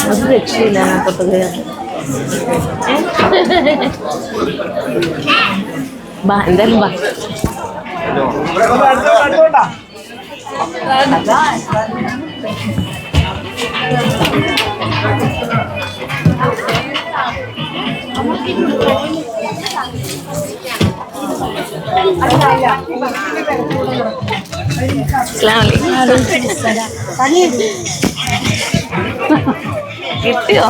അത് രക്ഷയില്ല അതിനകത്തോട്ട് കയറി. ബാ എന്തായാലും ബാ. കിട്ടിയോ?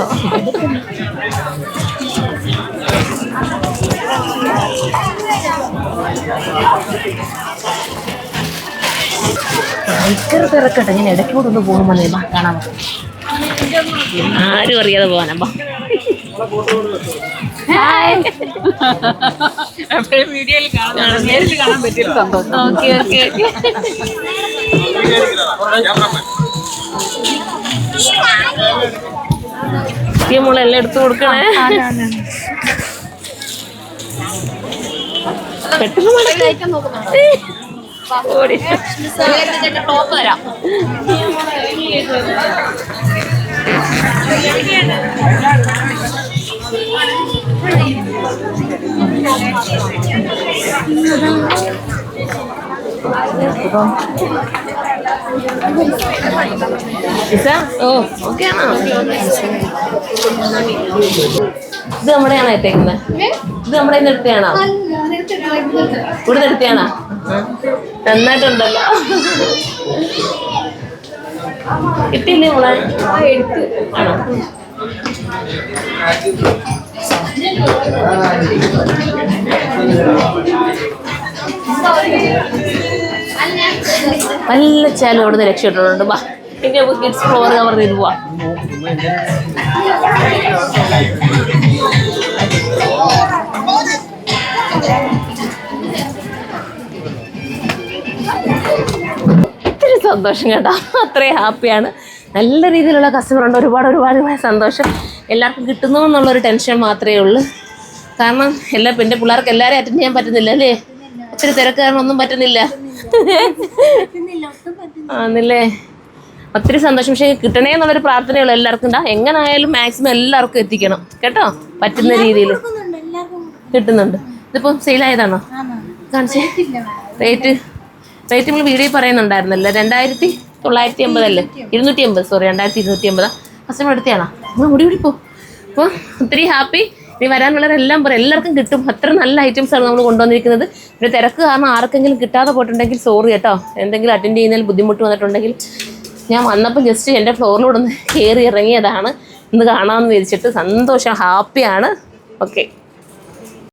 ഭയങ്കര തിരക്കട്ടെ. ഞാൻ ഇടയ്ക്കോട്ടൊന്ന് പോകുമ്പോൾ കാണാൻ ആരും അറിയാതെ പോകാനപ്പാ. വീഡിയോയിൽ നേരിട്ട് കാണാൻ പറ്റിയൊരു സന്തോഷം. Okay okay okay. ഈ മോളെല്ലാം എടുത്തു കൊടുക്കണേ. പെട്ടെന്ന് ഓടി ടോപ്പ് തരാം. ഓ ഓക്കെ ആണോ? ഇത് നമ്മുടെയാണോ ഏറ്റേക്കുന്നത്? ഇത് നമ്മുടെ ഇന്ന് എടുത്തയാണോ? ഇവിടെ എടുത്തയാണോ? നന്നായിട്ടുണ്ടല്ലോ. കിട്ടിയില്ലേ മോളെ? എടുത്ത് ആണോ? നല്ല ചേലും അവിടുന്ന് രക്ഷപ്പെട്ടിട്ടുണ്ട്. ബാ ഇനി കിഡ്സ് ഫ്ലോർ കവർ ചെയ്ത് പോവാ. ഒത്തിരി സന്തോഷം കേട്ടോ. അത്രയും ഹാപ്പിയാണ്. നല്ല രീതിയിലുള്ള കസ്റ്റമർ ഉണ്ട്. ഒരുപാട് സന്തോഷം. എല്ലാവർക്കും കിട്ടുന്നു എന്നുള്ളൊരു ടെൻഷൻ മാത്രമേ ഉള്ളൂ. കാരണം എൻ്റെ പിള്ളേർക്ക് എല്ലാവരെയും അറ്റൻഡ് ചെയ്യാൻ പറ്റുന്നില്ല അല്ലേ? ഒത്തിരി തിരക്ക് കാരണം ഒന്നും പറ്റുന്നില്ല ആന്നല്ലേ. ഒത്തിരി സന്തോഷം. പക്ഷേ കിട്ടണേ എന്നുള്ളൊരു പ്രാർത്ഥനയുള്ളൂ എല്ലാവർക്കും. എങ്ങനായാലും മാക്സിമം എല്ലാവർക്കും എത്തിക്കണം കേട്ടോ. പറ്റുന്ന രീതിയിൽ കിട്ടുന്നുണ്ട്. ഇതിപ്പോൾ സെയിലായതാണോ? കാണിച്ചേ. റേറ്റ് നമ്മൾ വീഡിയോ പറയുന്നുണ്ടായിരുന്നല്ലോ. 2980 അല്ലേ? 280 സോറി 2280. കസ്റ്റമർ എടുത്തിയാണോ? ഓടി പോ. അപ്പോൾ ഒത്തിരി ഹാപ്പി. ഇനി വരാനുള്ളവരെല്ലാം പറയും എല്ലാവർക്കും കിട്ടും. അത്ര നല്ല ഐറ്റംസാണ് നമ്മൾ കൊണ്ടുവന്നിരിക്കുന്നത്. പിന്നെ തിരക്ക് കാരണം ആർക്കെങ്കിലും കിട്ടാതെ പോയിട്ടുണ്ടെങ്കിൽ സോറി കേട്ടോ. എന്തെങ്കിലും അറ്റൻഡ് ചെയ്യുന്നതിൽ ബുദ്ധിമുട്ട് വന്നിട്ടുണ്ടെങ്കിൽ ഞാൻ വന്നപ്പോൾ ജസ്റ്റ് എൻ്റെ ഫ്ലോറിലൂടെ ഒന്ന് കയറി ഇറങ്ങിയതാണ്. ഇന്ന് കാണാമെന്ന് വിചാരിച്ചിട്ട്. സന്തോഷം, ഹാപ്പിയാണ്. ഓക്കെ.